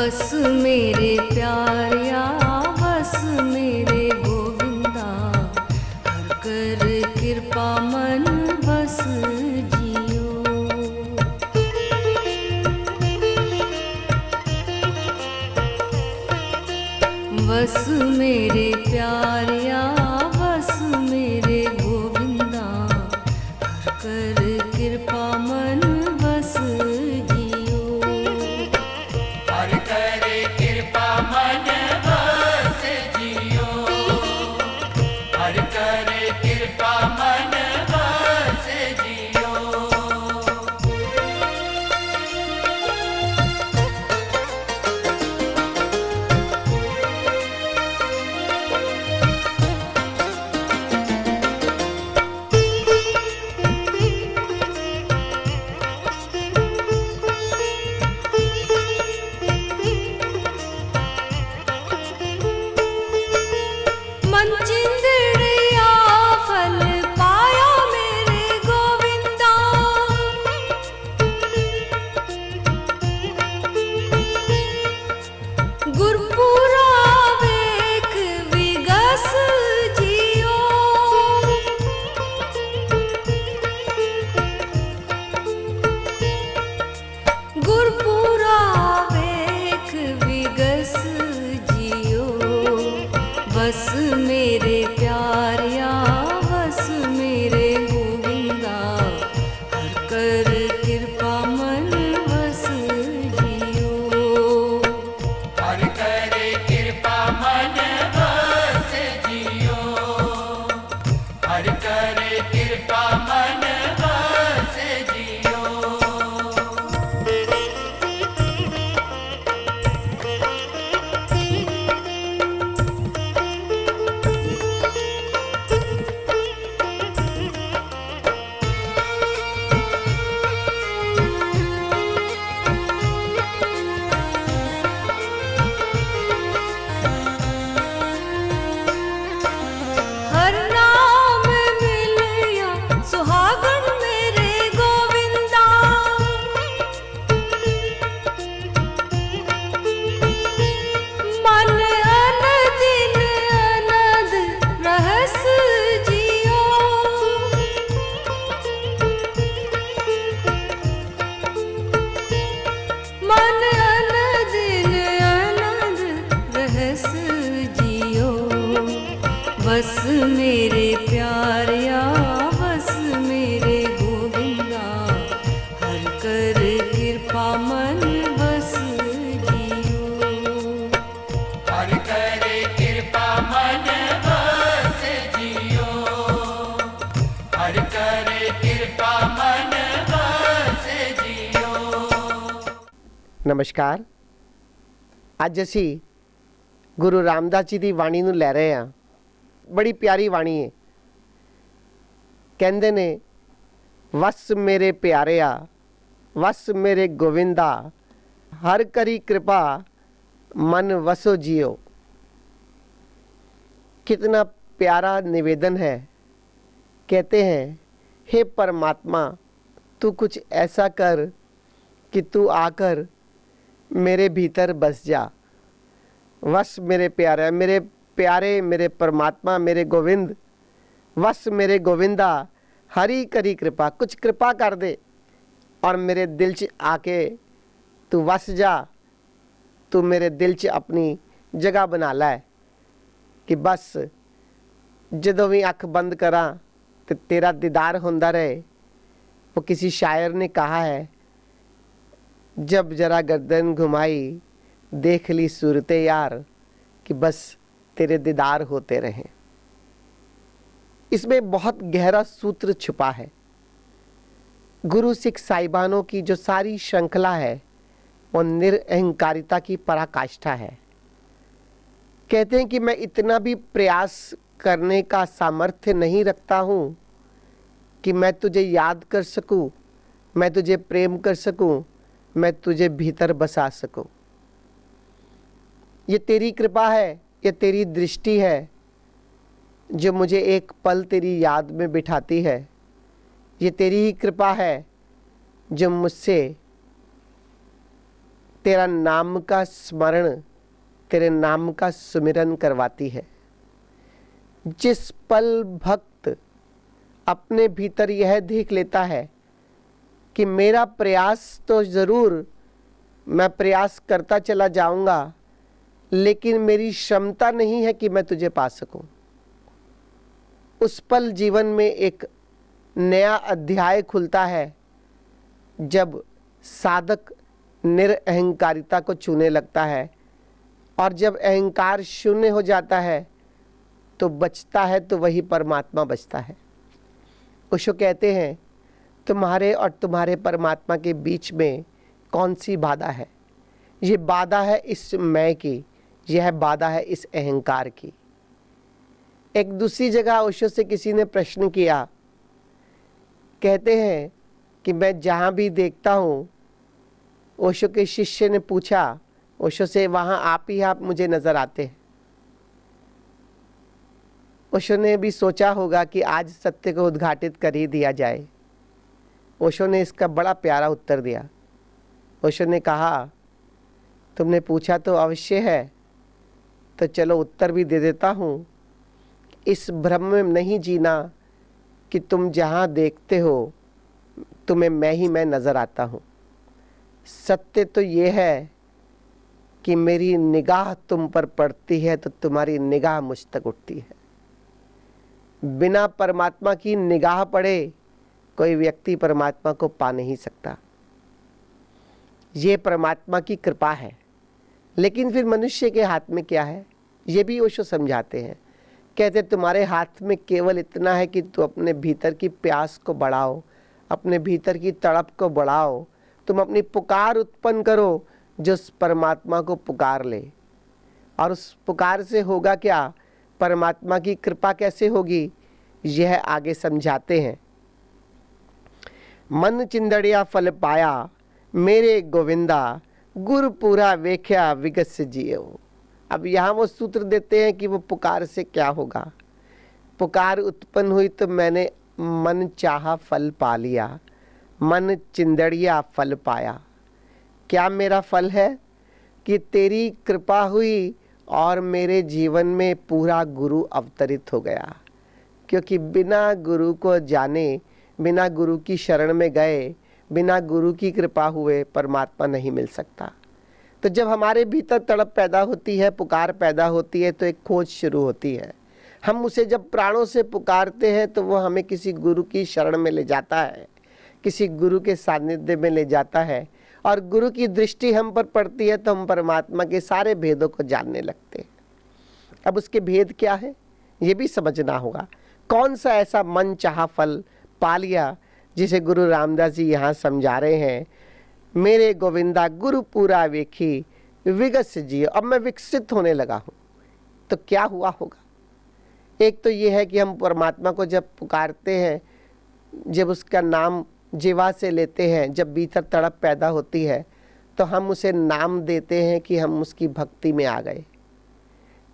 बस मेरे प्यारिया बस मेरे गोविंदा, हर कर कृपा मन बस जियो। बस मेरे प्यारिया बस मेरे गोविंदा, हर कर कृपा मन बस जियो। हर कर कृपा मन बस जियो, हर कर कृपा मन बस जियो। मन चिंदड़िया फल पाया मेरे गोविंदा, गुरपुरा वेख विगस जियो। गुरपुरा वेख विगस जियो। बस मेरे प्यारिया बस मेरे गोविंदा, हर कर कृपा मन बस जियो। हर कर कृपा मन बस जियो, हर कर कृपा मन बस जियो। हर नाम मिलिया सुहागन मेरे गोविंदा, मन अन दिन अनद रहस जियो। मन अन दिन अनद रहस जियो। बस मेरे प्यारिया बस मेरे गोविंदा, हर कर कृपा मन बस जियो। हर कर कृपा मन बस जियो, हर कर कृपा मन बस जियो। ਨਮਸਕਾਰ। ਅੱਜ ਅਸੀਂ ਗੁਰੂ ਰਾਮਦਾਸ ਜੀ ਦੀ ਬਾਣੀ ਨੂੰ ਲੈ ਰਹੇ ਹਾਂ। ਬੜੀ ਪਿਆਰੀ ਬਾਣੀ ਹੈ। ਕਹਿੰਦੇ ਨੇ ਵਸ ਮੇਰੇ ਪਿਆਰਿਆ ਵਸ ਮੇਰੇ ਗੋਵਿੰਦਾ, ਹਰ ਕਰੀ कृपा मन वसो जियो। कितना प्यारा निवेदन है। कहते हैं हे परमात्मा तू कुछ ऐसा कर कि तू आकर मेरे भीतर बस जा। वस मेरे प्यारे मेरे परमात्मा मेरे गोविंद, वस मेरे गोविंदा हरी करी कृपा, कुछ कृपा कर दे और मेरे दिल च आके तू वस जा। तू मेरे दिल च अपनी जगह बना लै कि बस जदों भी अख बंद करा तो तेरा दीदार होंदा रहे। वो किसी शायर ने कहा है, जब जरा गर्दन घुमाई देख ली सूरते यार, कि बस तेरे दीदार होते रहें। इसमें बहुत गहरा सूत्र छुपा है। गुरु सिख साहिबानों की जो सारी श्रृंखला है वो निरअहंकारिता की पराकाष्ठा है। कहते हैं कि मैं इतना भी प्रयास करने का सामर्थ्य नहीं रखता हूँ कि मैं तुझे याद कर सकूँ, मैं तुझे प्रेम कर सकूँ, मैं तुझे भीतर बसा सकूँ। ये तेरी कृपा है, ये तेरी दृष्टि है जो मुझे एक पल तेरी याद में बिठाती है। ये तेरी ही कृपा है जो मुझसे तेरा नाम का स्मरण, तेरे नाम का सुमिरन करवाती है। जिस पल भक्त अपने भीतर यह देख लेता है कि मेरा प्रयास तो ज़रूर, मैं प्रयास करता चला जाऊंगा, लेकिन मेरी क्षमता नहीं है कि मैं तुझे पा सकूं, उस पल जीवन में एक नया अध्याय खुलता है। जब साधक निरअहंकारिता को छूने लगता है और जब अहंकार शून्य हो जाता है तो बचता है तो वही परमात्मा बचता है। ओशो कहते हैं, तुम्हारे और तुम्हारे परमात्मा के बीच में कौन सी बाधा है? ये बाधा है इस मैं की, यह बाधा है इस अहंकार की। एक दूसरी जगह ओशो से किसी ने प्रश्न किया, कहते हैं कि मैं जहाँ भी देखता हूँ, ओशो के शिष्य ने पूछा ओशो से, वहाँ आप मुझे नजर आते हैं। ओशो ने भी सोचा होगा कि आज सत्य को उद्घाटित कर ही दिया जाए। ओशो ने इसका बड़ा प्यारा उत्तर दिया। ओशो ने कहा, तुमने पूछा तो अवश्य है, तो चलो उत्तर भी दे देता हूँ। इस भ्रम में नहीं जीना कि तुम जहाँ देखते हो तुम्हें मैं ही मैं नज़र आता हूँ। सत्य तो ये है कि मेरी निगाह तुम पर पड़ती है तो तुम्हारी निगाह मुझ तक उठती है। बिना परमात्मा की निगाह पड़े कोई व्यक्ति परमात्मा को पा नहीं सकता। ये परमात्मा की कृपा है। लेकिन फिर मनुष्य के हाथ में क्या है, ये भी ओशो समझाते हैं। कहते तुम्हारे हाथ में केवल इतना है कि तू अपने भीतर की प्यास को बढ़ाओ, अपने भीतर की तड़प को बढ़ाओ, तुम अपनी पुकार उत्पन्न करो जो उस परमात्मा को पुकार ले। और उस पुकार से होगा क्या, परमात्मा की कृपा कैसे होगी, यह आगे समझाते हैं। मन चिंदड़िया फल पाया, मेरे गोविंदा गुरु पूरा वेख्या विगस जियो। अब यहाँ वो सूत्र देते हैं कि वो पुकार से क्या होगा। पुकार उत्पन्न हुई तो मैंने मन चाहा फल पा लिया, मन चिंदड़िया फल पाया। क्या मेरा फल है कि तेरी कृपा हुई और मेरे जीवन में पूरा गुरु अवतरित हो गया। क्योंकि बिना गुरु को जाने, बिना गुरु की शरण में गए, बिना गुरु की कृपा हुए परमात्मा नहीं मिल सकता। तो जब हमारे भीतर तड़प पैदा होती है, पुकार पैदा होती है, तो एक खोज शुरू होती है। हम उसे जब प्राणों से पुकारते हैं तो वो हमें किसी गुरु की शरण में ले जाता है, किसी गुरु के सानिध्य में ले जाता है, और गुरु की दृष्टि हम पर पड़ती है तो हम परमात्मा के सारे भेदों को जानने लगते हैं। अब उसके भेद क्या है ये भी समझना होगा। कौन सा ऐसा मन चाहा फल पा लिया जिसे गुरु रामदास जी यहाँ समझा रहे हैं, मेरे गोविंदा गुरु पूरा वेखी विगस जियो। अब मैं विकसित होने लगा हूँ। तो क्या हुआ होगा? एक तो ये है कि हम परमात्मा को जब पुकारते हैं, जब उसका नाम जीवा से लेते हैं, जब भीतर तड़प पैदा होती है तो हम उसे नाम देते हैं कि हम उसकी भक्ति में आ गए।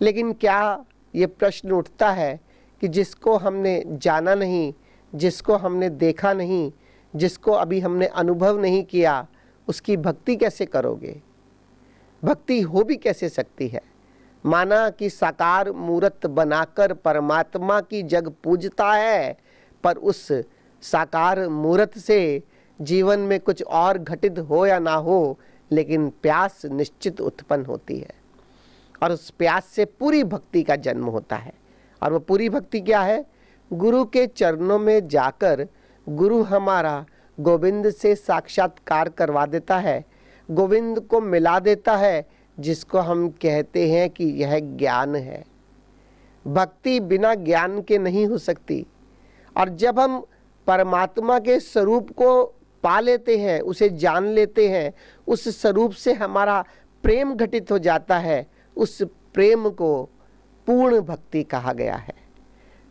लेकिन क्या ये प्रश्न उठता है कि जिसको हमने जाना नहीं, जिसको हमने देखा नहीं, जिसको अभी हमने अनुभव नहीं किया, उसकी भक्ति कैसे करोगे? भक्ति हो भी कैसे सकती है? माना कि साकार मूर्त बनाकर परमात्मा की जग पूजता है, पर उस साकार मूर्त से जीवन में कुछ और घटित हो या ना हो, लेकिन प्यास निश्चित उत्पन्न होती है और उस प्यास से पूरी भक्ति का जन्म होता है। और वो पूरी भक्ति क्या है? गुरु के चरणों में जाकर गुरु हमारा गोविंद से साक्षात्कार करवा देता है, गोविंद को मिला देता है, जिसको हम कहते हैं कि यह ज्ञान है। भक्ति बिना ज्ञान के नहीं हो सकती। और जब हम परमात्मा के स्वरूप को पा लेते हैं, उसे जान लेते हैं, उस स्वरूप से हमारा प्रेम घटित हो जाता है, उस प्रेम को पूर्ण भक्ति कहा गया है।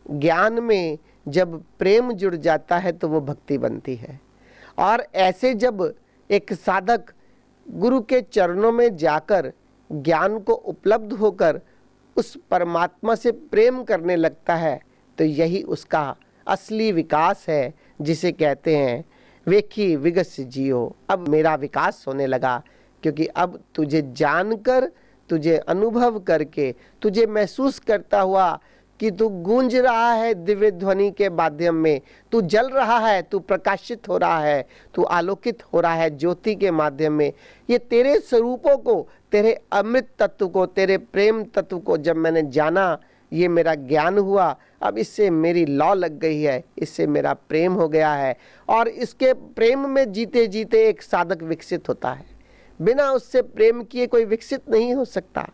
ज्ञान में जब प्रेम जुड़ जाता है तो वो भक्ति बनती है। और ऐसे जब एक साधक गुरु के चरणों में जाकर ज्ञान को उपलब्ध होकर उस परमात्मा से प्रेम करने लगता है, तो यही उसका असली विकास है, जिसे कहते हैं वेखी विगस जियो। अब मेरा विकास होने लगा, क्योंकि अब तुझे जानकर, तुझे अनुभव करके, तुझे महसूस करता हुआ कि तू गूंज रहा है दिव्य ध्वनि के माध्यम में, तू जल रहा है, तू प्रकाशित हो रहा है, तू आलोकित हो रहा है ज्योति के माध्यम में। ये तेरे स्वरूपों को, तेरे अमृत तत्व को, तेरे प्रेम तत्व को जब मैंने जाना, ये मेरा ज्ञान हुआ। अब इससे मेरी लौ लग गई है, इससे मेरा प्रेम हो गया है, और इसके प्रेम में जीते जीते एक साधक विकसित होता है। बिना उससे प्रेम किए कोई विकसित नहीं हो सकता।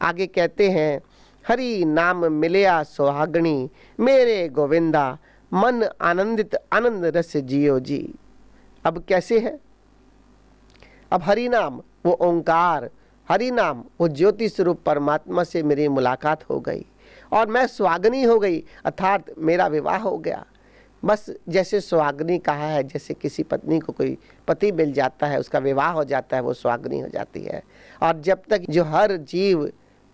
आगे कहते हैं, हरि नाम मिलया सुहागणी, मेरे गोविंदा मन आनंदित आनंद रस जियो जी। अब कैसे है? अब हरि नाम, वो ओंकार, हरि नाम, वो ज्योति स्वरूप परमात्मा से मेरी मुलाकात हो गई और मैं सुहागनी हो गई, अर्थात मेरा विवाह हो गया। बस जैसे सुहागनी कहा है, जैसे किसी पत्नी को कोई पति मिल जाता है, उसका विवाह हो जाता है, वो सुहागनी हो जाती है। और जब तक जो हर जीव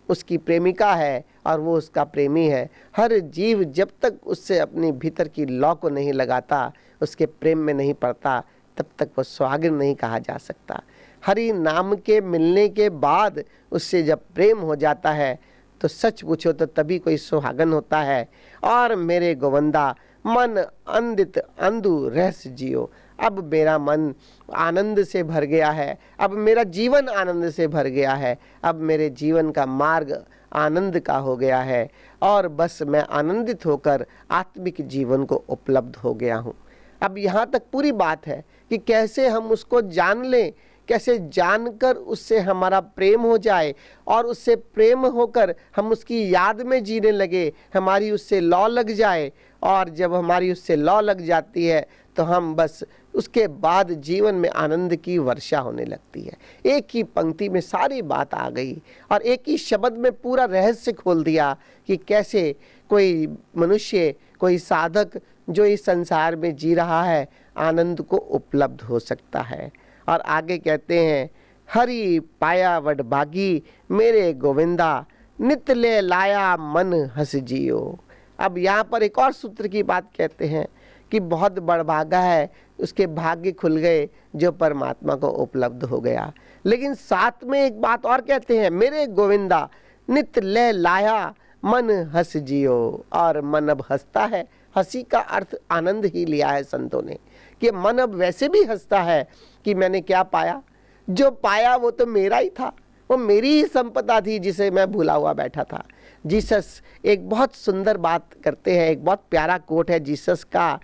उसकी प्रेमिका है और वो उसका प्रेमी है, हर जीव जब तक उससे अपनी भीतर की लौ को नहीं लगाता, उसके प्रेम में नहीं पड़ता, तब तक वो सुहागिन नहीं कहा जा सकता। हरि नाम के मिलने के बाद उससे जब प्रेम हो जाता है तो सच पूछो तो तभी कोई सुहागन होता है। और मेरे गोविंदा मन अंदित अंधु रहस जियो। अब मेरा मन आनंद से भर गया है, अब मेरा जीवन आनंद से भर गया है, अब मेरे जीवन का मार्ग आनंद का हो गया है, और बस मैं आनंदित होकर आत्मिक जीवन को उपलब्ध हो गया हूँ। अब यहाँ तक पूरी बात है कि कैसे हम उसको जान लें, कैसे जानकर उससे हमारा प्रेम हो जाए और उससे प्रेम होकर हम उसकी याद में जीने लगे, हमारी उससे लौ लग जाए। और जब हमारी उससे लौ लग जाती है तो हम बस उसके बाद जीवन में आनंद की वर्षा होने लगती है। एक ही पंक्ति में सारी बात आ गई और एक ही शब्द में पूरा रहस्य खोल दिया कि कैसे कोई मनुष्य, कोई साधक जो इस संसार में जी रहा है, आनंद को उपलब्ध हो सकता है। और आगे कहते हैं, हरि पाया वड भागी, मेरे गोविंदा नित ले लाया मन हस जियो। अब यहाँ पर एक और सूत्र की बात कहते हैं कि बहुत बड़भागा है, उसके भाग्य खुल गए जो परमात्मा को उपलब्ध हो गया। लेकिन साथ में एक बात और कहते हैं, मेरे गोविंदा नित ले लाया मन हस जियो। और मन अब हंसता है। हंसी का अर्थ आनंद ही लिया है संतों ने, कि मन अब वैसे भी हंसता है कि मैंने क्या पाया, जो पाया वो तो मेरा ही था, वो मेरी ही संपदा थी जिसे मैं भूला हुआ बैठा था। जीसस एक बहुत सुंदर बात करते हैं, एक बहुत प्यारा कोट है जीसस का,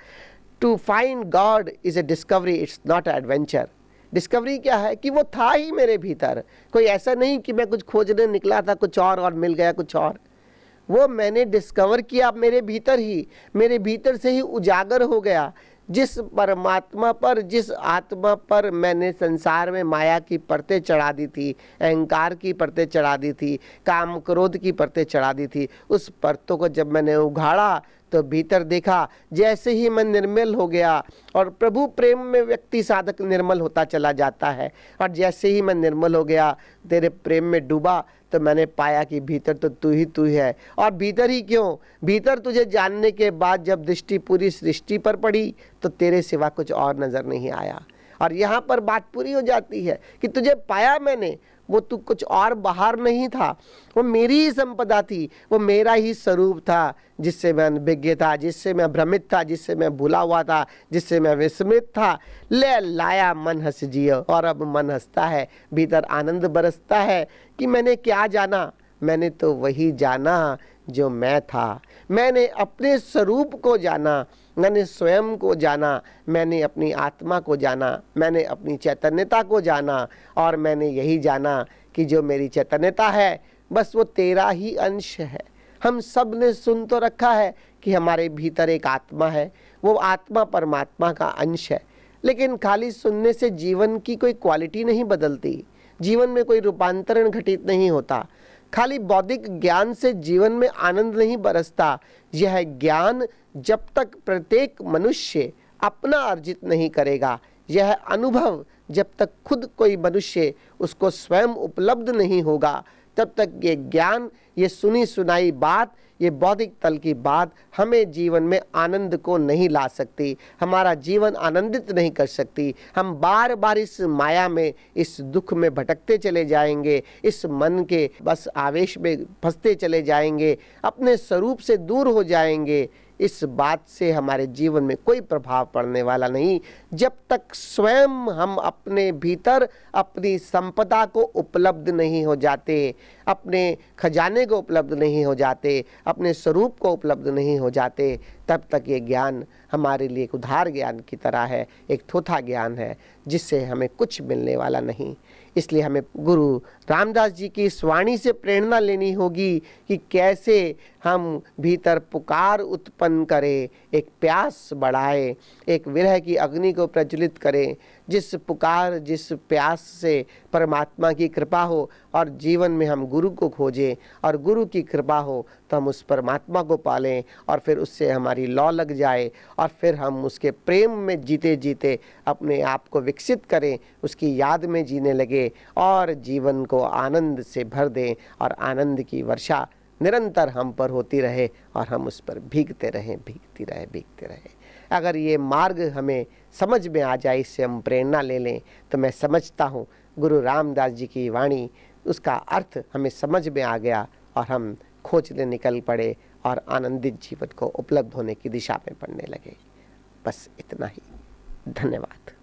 to find God is a discovery, it's not adventure. Discovery क्या है कि वो था ही मेरे भीतर, कोई ऐसा नहीं कि मैं कुछ खोजने निकला था कुछ और मिल गया कुछ और। वो मैंने डिस्कवर किया मेरे भीतर ही, मेरे भीतर से ही उजागर हो गया। जिस परमात्मा पर, जिस आत्मा पर मैंने संसार में माया की परतें चढ़ा दी थी, अहंकार की परतें चढ़ा दी थी, काम क्रोध की परतें चढ़ा दी थी, उस परतों को जब मैंने उघाड़ा तो भीतर देखा जैसे ही मैं निर्मल हो गया। और प्रभु प्रेम में व्यक्ति साधक निर्मल होता चला जाता है। और जैसे ही मैं निर्मल हो गया, तेरे प्रेम में डूबा, तो मैंने पाया कि भीतर तो तू ही है। और भीतर ही क्यों, भीतर तुझे जानने के बाद जब दृष्टि पूरी सृष्टि पर पड़ी तो तेरे सिवा कुछ और नजर नहीं आया। और यहाँ पर बात पूरी हो जाती है कि तुझे पाया मैंने, वो तू कुछ और बाहर नहीं था, वो मेरी ही संपदा थी, वो मेरा ही स्वरूप था, जिससे मैं अनभिज्ञ था, जिससे मैं भ्रमित था, जिससे मैं भूला हुआ था, जिससे मैं विस्मृत था। ले लाया मन हंस जियो। और अब मन हंसता है, भीतर आनंद बरसता है कि मैंने क्या जाना, मैंने तो वही जाना जो मैं था। मैंने अपने स्वरूप को जाना, मैंने स्वयं को जाना, मैंने अपनी आत्मा को जाना, मैंने अपनी चैतन्यता को जाना। और मैंने यही जाना कि जो मेरी चैतन्यता है बस वो तेरा ही अंश है। हम सब ने सुन तो रखा है कि हमारे भीतर एक आत्मा है, वो आत्मा परमात्मा का अंश है। लेकिन खाली सुनने से जीवन की कोई क्वालिटी नहीं बदलती, जीवन में कोई रूपांतरण घटित नहीं होता। खाली बौद्धिक ज्ञान से जीवन में आनंद नहीं बरसता। यह ज्ञान जब तक प्रत्येक मनुष्य अपना अर्जित नहीं करेगा, यह अनुभव जब तक खुद कोई मनुष्य उसको स्वयं उपलब्ध नहीं होगा, तब तक ये ज्ञान ये सुनी सुनाई बात, ये बौद्धिक तल की बात हमें जीवन में आनंद को नहीं ला सकती, हमारा जीवन आनंदित नहीं कर सकती। हम बार बार इस माया में, इस दुख में भटकते चले जाएंगे, इस मन के बस आवेश में फंसते चले जाएंगे, अपने स्वरूप से दूर हो जाएंगे। इस बात से हमारे जीवन में कोई प्रभाव पड़ने वाला नहीं जब तक स्वयं हम अपने भीतर अपनी संपदा को उपलब्ध नहीं हो जाते, अपने खजाने को उपलब्ध नहीं हो जाते, अपने स्वरूप को उपलब्ध नहीं हो जाते। तब तक ये ज्ञान हमारे लिए एक उधार ज्ञान की तरह है, एक थोथा ज्ञान है जिससे हमें कुछ मिलने वाला नहीं। इसलिए हमें गुरु रामदास जी की इस वाणी से प्रेरणा लेनी होगी कि कैसे हम भीतर पुकार उत्पन्न करें, एक प्यास बढ़ाए, एक विरह की अग्नि को प्रज्वलित करें, जिस पुकार जिस प्यास से परमात्मा की कृपा हो और जीवन में हम गुरु को खोजें और गुरु की कृपा हो तो हम उस परमात्मा को पालें और फिर उससे हमारी लौ लग जाए और फिर हम उसके प्रेम में जीते जीते अपने आप को विकसित करें, उसकी याद में जीने लगे और जीवन को आनंद से भर दें और आनंद की वर्षा निरंतर हम पर होती रहे और हम उस पर भीगते रहें, भीगते रहें। अगर ये मार्ग हमें समझ में आ जाए, इससे हम प्रेरणा ले लें, तो मैं समझता हूँ गुरु रामदास जी की वाणी, उसका अर्थ हमें समझ में आ गया और हम खोजने निकल पड़े और आनंदित जीवन को उपलब्ध होने की दिशा में बढ़ने लगे। बस इतना ही। धन्यवाद।